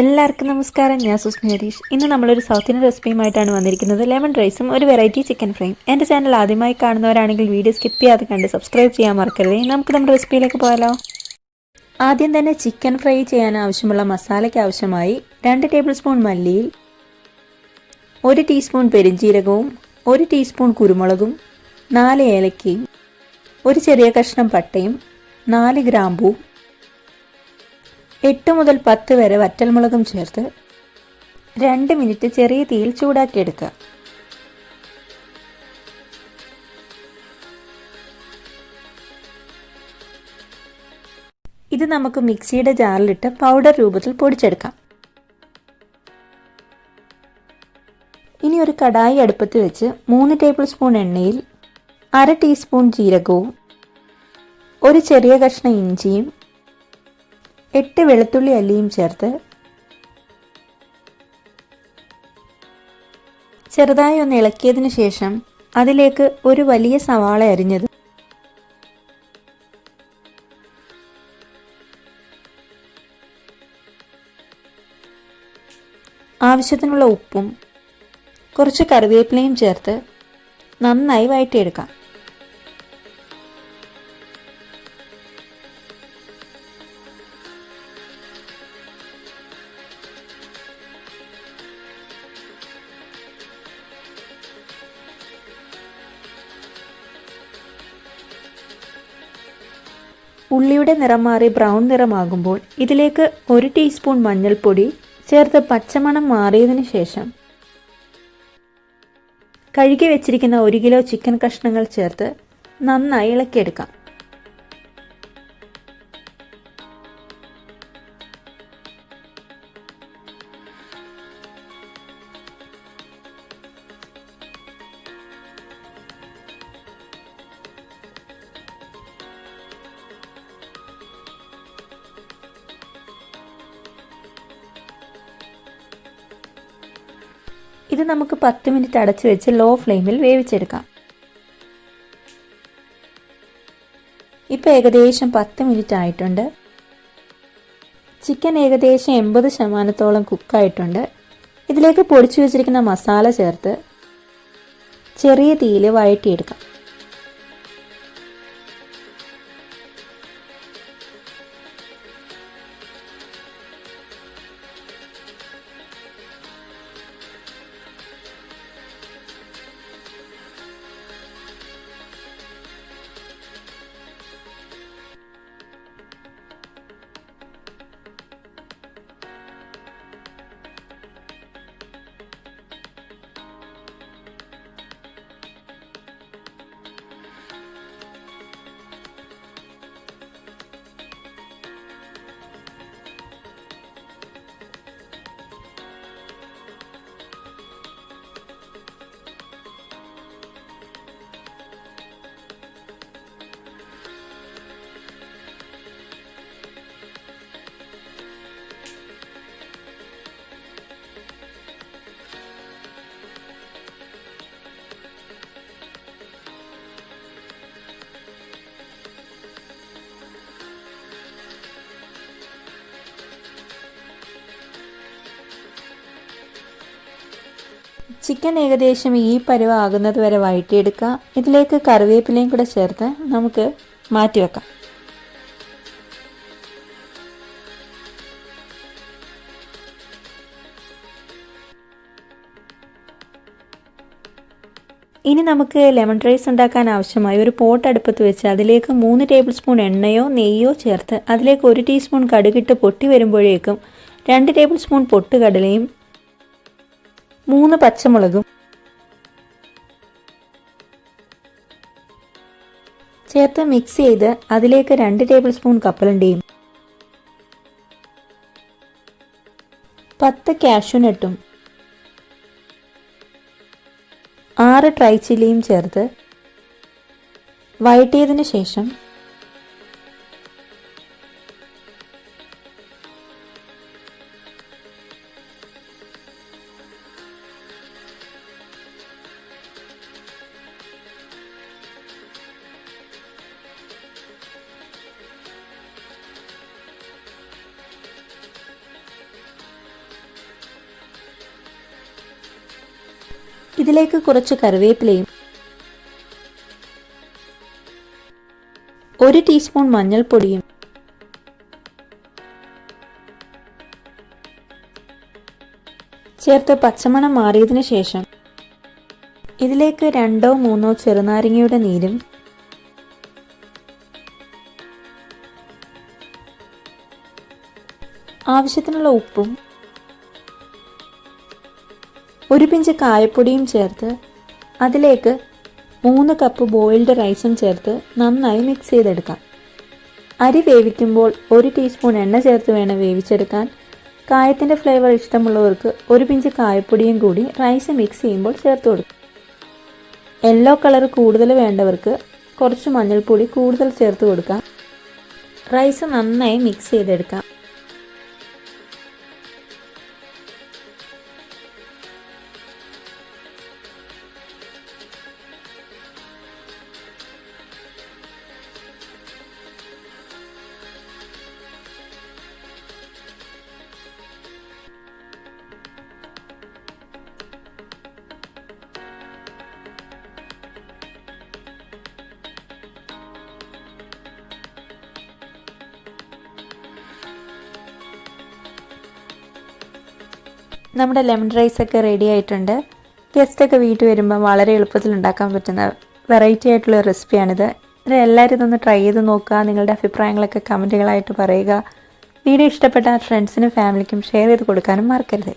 എല്ലാവർക്കും നമസ്കാരം. ഞാൻ സുസ്മേരീഷ്. ഇന്ന് നമ്മളൊരു സൗത്ത് ഇന്ത്യൻ റെസിപ്പിയുമായിട്ടാണ് വന്നിരിക്കുന്നത്. ലെമൺ റൈസും ഒരു വെറൈറ്റി ചിക്കൻ ഫ്രൈയും. എൻ്റെ ചാനൽ ആദ്യമായി കാണുന്നവരാണെങ്കിൽ വീഡിയോ സ്കിപ്പ് ചെയ്യാതെ കണ്ട് സബ്സ്ക്രൈബ് ചെയ്യാൻ മറക്കരുത്. നമുക്ക് നമ്മുടെ റെസിപ്പിയിലേക്ക് പോയാലോ. ആദ്യം തന്നെ ചിക്കൻ ഫ്രൈ ചെയ്യാൻ ആവശ്യമുള്ള മസാലയ്ക്ക് ആവശ്യമായി 2 ടേബിൾ സ്പൂൺ മല്ലിയിൽ 1 ടീസ്പൂൺ പെരിഞ്ജീരകവും 1 ടീസ്പൂൺ കുരുമുളകും 4 ഏലക്കയും 1 ചെറിയ കഷ്ണം പട്ടയും 4 ഗ്രാമ്പൂവും 8 മുതൽ 10 വരെ വറ്റൽമുളകും ചേർത്ത് 2 മിനിറ്റ് ചെറിയ തീയിൽ ചൂടാക്കിയെടുക്കുക. ഇത് നമുക്ക് മിക്സിയുടെ ജാറിലിട്ട് പൗഡർ രൂപത്തിൽ പൊടിച്ചെടുക്കാം. ഇനി ഒരു കടായി അടുപ്പത്ത് വെച്ച് 3 ടേബിൾ സ്പൂൺ എണ്ണയിൽ 1/2 ടീസ്പൂൺ ജീരകവും 1 ചെറിയ കഷ്ണം ഇഞ്ചിയും 8 വെളുത്തുള്ളി അല്ലിയും ചേർത്ത് ചെറുതായി ഒന്ന് ഇളക്കിയതിനു ശേഷം അതിലേക്ക് ഒരു വലിയ സവാള അരിഞ്ഞത്, ആവശ്യത്തിനുള്ള ഉപ്പും കുറച്ച് കറിവേപ്പിലയും ചേർത്ത് നന്നായി വഴറ്റിയെടുക്കാം. ഉള്ളിയുടെ നിറം മാറി ബ്രൗൺ നിറമാകുമ്പോൾ ഇതിലേക്ക് 1 ടീസ്പൂൺ മഞ്ഞൾപ്പൊടി ചേർത്ത് പച്ചമണം മാറിയതിനു ശേഷം കഴുകി വെച്ചിരിക്കുന്ന 1 കിലോ ചിക്കൻ കഷ്ണങ്ങൾ ചേർത്ത് നന്നായി ഇളക്കിയെടുക്കാം. ഇത് നമുക്ക് 10 മിനിറ്റ് അടച്ചു വെച്ച് ലോ ഫ്ലെയിമിൽ വേവിച്ചെടുക്കാം. ഇപ്പോൾ ഏകദേശം 10 മിനിറ്റ് ആയിട്ടുണ്ട്. ചിക്കൻ ഏകദേശം 80% കുക്കായിട്ടുണ്ട്. ഇതിലേക്ക് പൊടിച്ചു വെച്ചിരിക്കുന്ന മസാല ചേർത്ത് ചെറിയ തീയിൽ വഴറ്റിയെടുക്കാം. ചിക്കൻ ഏകദേശം ഈ പരുവാകുന്നത് വരെ വഴറ്റിയെടുക്കുക. ഇതിലേക്ക് കറിവേപ്പിലയും കൂടെ ചേർത്ത് നമുക്ക് മാറ്റിവെക്കാം. ഇനി നമുക്ക് ലെമൺ റൈസ് ഉണ്ടാക്കാൻ ആവശ്യമായി ഒരു പോട്ട് അടുപ്പത്ത് വെച്ച് അതിലേക്ക് 3 ടേബിൾ സ്പൂൺ എണ്ണയോ നെയ്യോ ചേർത്ത് അതിലേക്ക് 1 ടീസ്പൂൺ കടുകിട്ട് പൊട്ടി വരുമ്പോഴേക്കും 2 ടേബിൾ സ്പൂൺ പൊട്ടുകടലയും 3 പച്ചമുളകും ചേർത്ത് മിക്സ് ചെയ്ത് അതിലേക്ക് 2 ടേബിൾ സ്പൂൺ കപ്പലണ്ടിയും 10 കാഷ്യൂനട്ടും 6 ഡ്രൈ ചില്ലിയും ചേർത്ത് വഴറ്റിയതിനു ശേഷം ഇതിലേക്ക് കുറച്ച് കറിവേപ്പിലയും 1 ടീസ്പൂൺ മഞ്ഞൾപ്പൊടിയും ചേർത്ത് പച്ചമണം മാറിയതിനു ശേഷം ഇതിലേക്ക് 2-3 ചെറുനാരങ്ങയുടെ നീരും ആവശ്യത്തിനുള്ള ഉപ്പും 1 പിഞ്ച് കായപ്പൊടിയും ചേർത്ത് അതിലേക്ക് 3 കപ്പ് ബോയിൽഡ് റൈസും ചേർത്ത് നന്നായി മിക്സ് ചെയ്തെടുക്കാം. അരി വേവിക്കുമ്പോൾ 1 ടീസ്പൂൺ എണ്ണ ചേർത്ത് വേണം വേവിച്ചെടുക്കാൻ. കായത്തിൻ്റെ ഫ്ലേവർ ഇഷ്ടമുള്ളവർക്ക് 1 പിഞ്ച് കായപ്പൊടിയും കൂടി റൈസ് മിക്സ് ചെയ്യുമ്പോൾ ചേർത്ത് കൊടുക്കും. യെല്ലോ കളർ കൂടുതൽ വേണ്ടവർക്ക് കുറച്ച് മഞ്ഞൾപ്പൊടി കൂടുതൽ ചേർത്ത് കൊടുക്കാം. റൈസ് നന്നായി മിക്സ് ചെയ്തെടുക്കാം. നമ്മുടെ ലെമൺ റൈസൊക്കെ റെഡി ആയിട്ടുണ്ട്. ഗസ്റ്റൊക്കെ വീട്ടിൽ വരുമ്പോൾ വളരെ എളുപ്പത്തിൽ ഉണ്ടാക്കാൻ പറ്റുന്ന വെറൈറ്റി ആയിട്ടുള്ള റെസിപ്പിയാണിത്. ഇത് എല്ലാവരും ഇതൊന്ന് ട്രൈ ചെയ്ത് നോക്കുക. നിങ്ങളുടെ അഭിപ്രായങ്ങളൊക്കെ കമൻറ്റുകളായിട്ട് പറയുക. വീഡിയോ ഇഷ്ടപ്പെട്ട ഫ്രണ്ട്സിനും ഫാമിലിക്കും ഷെയർ ചെയ്ത് കൊടുക്കാനും മറക്കരുത്.